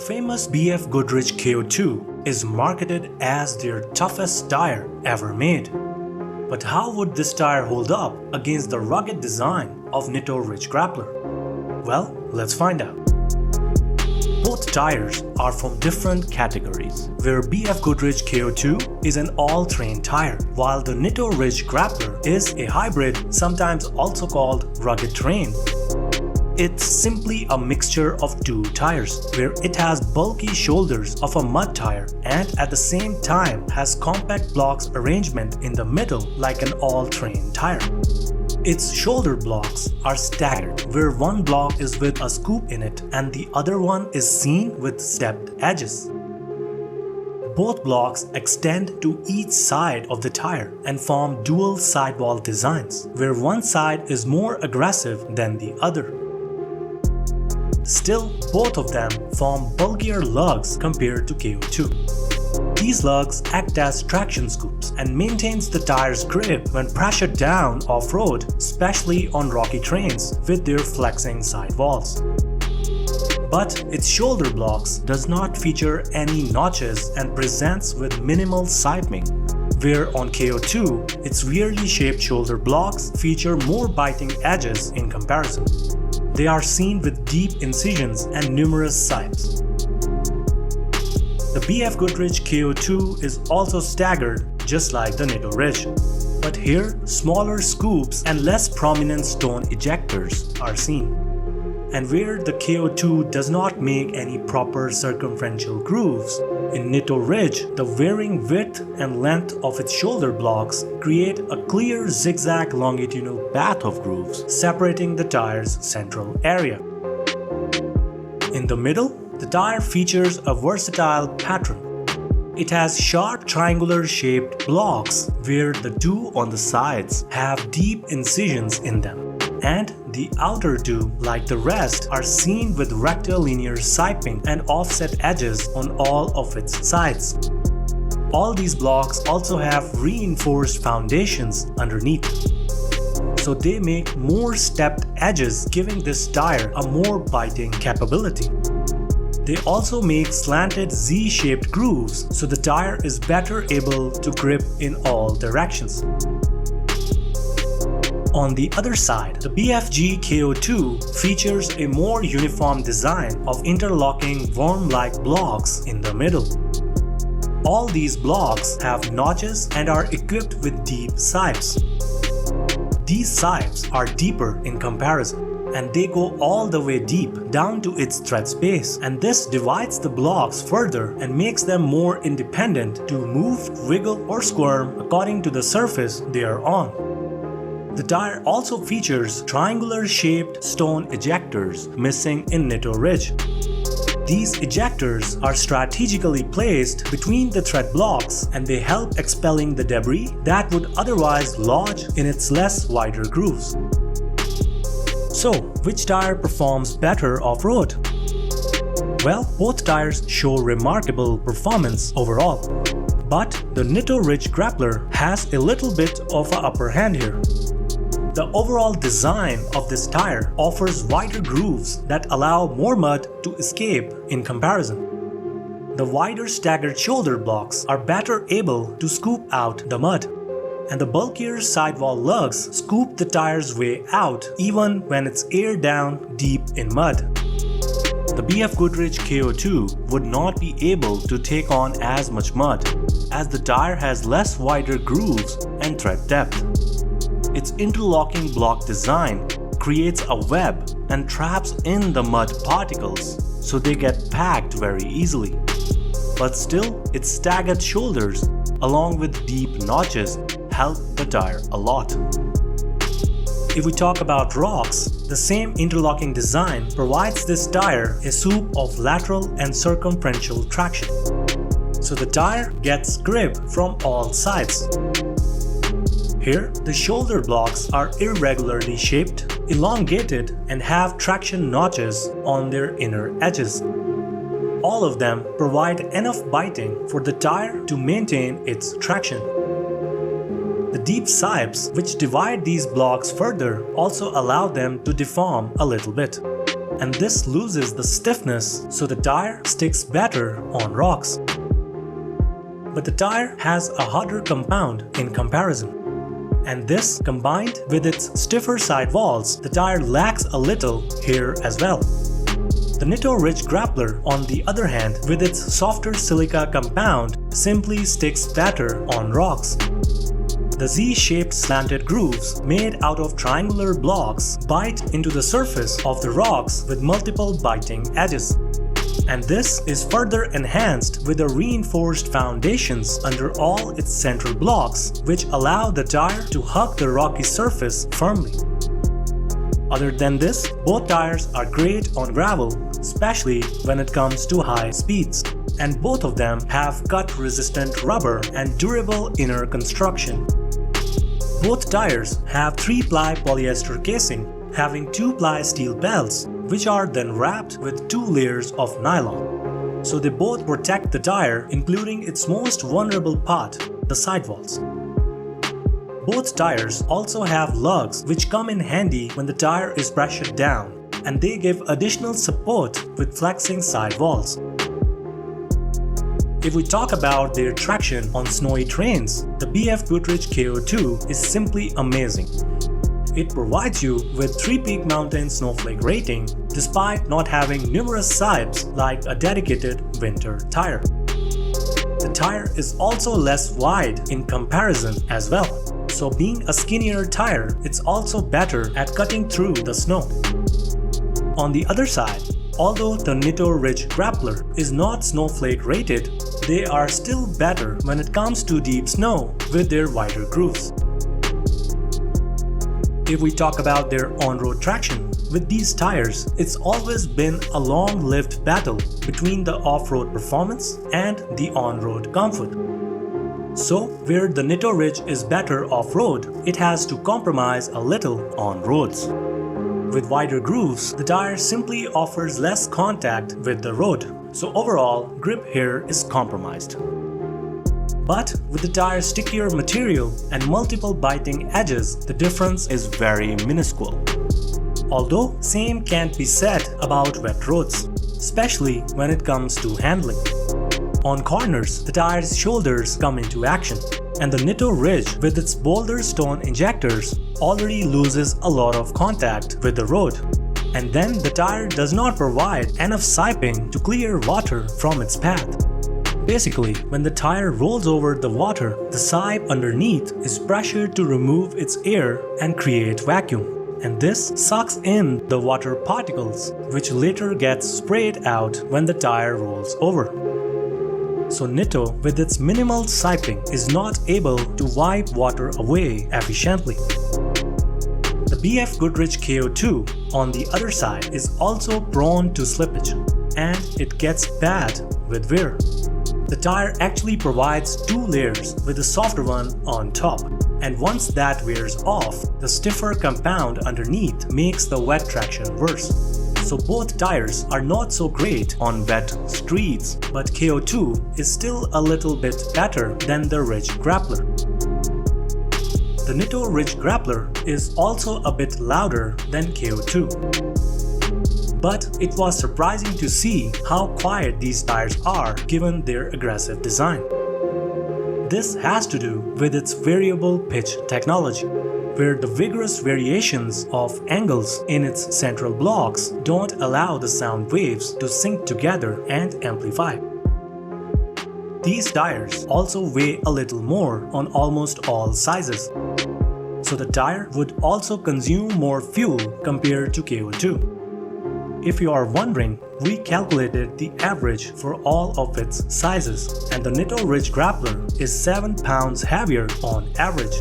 famous BF Goodrich KO2 is marketed as their toughest tire ever made. But how would this tire hold up against the rugged design of Nitto Ridge Grappler? Well, let's find out. Both tires are from different categories, where BF Goodrich KO2 is an all-terrain tire, while the Nitto Ridge Grappler is a hybrid, sometimes also called rugged terrain. It's simply a mixture of two tires, where it has bulky shoulders of a mud tire and at the same time has compact blocks arrangement in the middle like an all-terrain tire. Its shoulder blocks are staggered, where one block is with a scoop in it and the other one is seen with stepped edges. Both blocks extend to each side of the tire and form dual sidewall designs, where one side is more aggressive than the other. Still, both of them form bulkier lugs compared to KO2. These lugs act as traction scoops and maintains the tire's grip when pressured down off-road, especially on rocky terrains with their flexing sidewalls. But its shoulder blocks does not feature any notches and presents with minimal siping, where on KO2, its weirdly shaped shoulder blocks feature more biting edges in comparison. They are seen with deep incisions and numerous sipes. The BF Goodrich KO2 is also staggered just like the Nitto Ridge, but here smaller scoops and less prominent stone ejectors are seen. And where the KO2 does not make any proper circumferential grooves, in Nitto Ridge, the varying width and length of its shoulder blocks create a clear zigzag longitudinal path of grooves separating the tire's central area. In the middle, the tire features a versatile pattern. It has sharp triangular shaped blocks where the two on the sides have deep incisions in them, and the outer two, like the rest, are seen with rectilinear siping and offset edges on all of its sides. All these blocks also have reinforced foundations underneath, so they make more stepped edges, giving this tire a more biting capability. They also make slanted Z-shaped grooves, so the tire is better able to grip in all directions. On the other side, the BFG KO2 features a more uniform design of interlocking worm-like blocks in the middle. All these blocks have notches and are equipped with deep sipes. These sipes are deeper in comparison, and they go all the way deep down to its thread space, and this divides the blocks further and makes them more independent to move, wiggle or squirm according to the surface they are on. The tire also features triangular-shaped stone ejectors missing in Nitto Ridge. These ejectors are strategically placed between the thread blocks and they help expelling the debris that would otherwise lodge in its less wider grooves. So, which tire performs better off-road? Well, both tires show remarkable performance overall. But the Nitto Ridge Grappler has a little bit of an upper hand here. The overall design of this tire offers wider grooves that allow more mud to escape in comparison. The wider staggered shoulder blocks are better able to scoop out the mud, and the bulkier sidewall lugs scoop the tire's way out even when it's aired down deep in mud. The BF Goodrich KO2 would not be able to take on as much mud, as the tire has less wider grooves and thread depth. Its interlocking block design creates a web and traps in the mud particles, so they get packed very easily. But still, its staggered shoulders, along with deep notches, help the tire a lot. If we talk about rocks, the same interlocking design provides this tire a soup of lateral and circumferential traction, so the tire gets grip from all sides. Here, the shoulder blocks are irregularly shaped, elongated, and have traction notches on their inner edges. All of them provide enough biting for the tire to maintain its traction. The deep sipes, which divide these blocks further, also allow them to deform a little bit. and this loses the stiffness, so the tire sticks better on rocks. But the tire has a harder compound in comparison. And this, combined with its stiffer sidewalls, the tire lacks a little here as well. The Nitto Ridge Grappler, on the other hand, with its softer silica compound, simply sticks better on rocks. The Z-shaped slanted grooves made out of triangular blocks bite into the surface of the rocks with multiple biting edges. And this is further enhanced with the reinforced foundations under all its central blocks, which allow the tire to hug the rocky surface firmly. Other than this, both tires are great on gravel, especially when it comes to high speeds. And both of them have cut-resistant rubber and durable inner construction. Both tires have 3-ply polyester casing, having 2-ply steel belts, which are then wrapped with 2 layers of nylon. So they both protect the tire, including its most vulnerable part, the sidewalls. Both tires also have lugs, which come in handy when the tire is pressured down, and they give additional support with flexing sidewalls. If we talk about their traction on snowy terrains, the BF Goodrich KO2 is simply amazing. It provides you with 3-peak mountain snowflake rating despite not having numerous sipes like a dedicated winter tire. The tire is also less wide in comparison as well, so being a skinnier tire, it's also better at cutting through the snow. On the other side, although the Nitto Ridge Grappler is not snowflake rated, they are still better when it comes to deep snow with their wider grooves. If we talk about their on-road traction, with these tires, it's always been a long-lived battle between the off-road performance and the on-road comfort. So, where the Nitto Ridge is better off-road, it has to compromise a little on roads. With wider grooves, the tire simply offers less contact with the road, so overall, grip here is compromised. But with the tire's stickier material and multiple biting edges, the difference is very minuscule. Although, same can't be said about wet roads, especially when it comes to handling. On corners, the tire's shoulders come into action, and the Nitto Ridge with its boulder stone injectors already loses a lot of contact with the road. And then the tire does not provide enough siping to clear water from its path. Basically, when the tire rolls over the water, the sipe underneath is pressured to remove its air and create vacuum. And this sucks in the water particles, which later gets sprayed out when the tire rolls over. So Nitto, with its minimal siping, is not able to wipe water away efficiently. The BF Goodrich KO2, on the other side, is also prone to slippage, and it gets bad with wear. The tire actually provides 2 layers with a softer one on top, and once that wears off, the stiffer compound underneath makes the wet traction worse. So both tires are not so great on wet streets, but KO2 is still a little bit better than the Ridge Grappler. The Nitto Ridge Grappler is also a bit louder than KO2. But it was surprising to see how quiet these tires are given their aggressive design. This has to do with its variable pitch technology, where the vigorous variations of angles in its central blocks don't allow the sound waves to sync together and amplify. These tires also weigh a little more on almost all sizes, so the tire would also consume more fuel compared to KO2. If you are wondering, we calculated the average for all of its sizes, and the Nitto Ridge Grappler is 7 pounds heavier on average.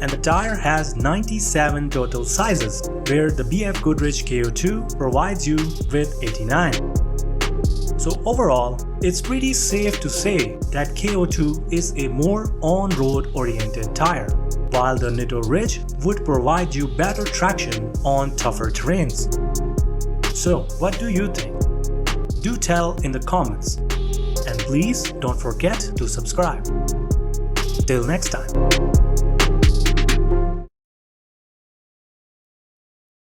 And the tire has 97 total sizes, where the BF Goodrich KO2 provides you with 89. So overall, it's pretty safe to say that KO2 is a more on-road oriented tire, while the Nitto Ridge would provide you better traction on tougher terrains. So, what do you think? Do tell in the comments. And please don't forget to subscribe. Till next time.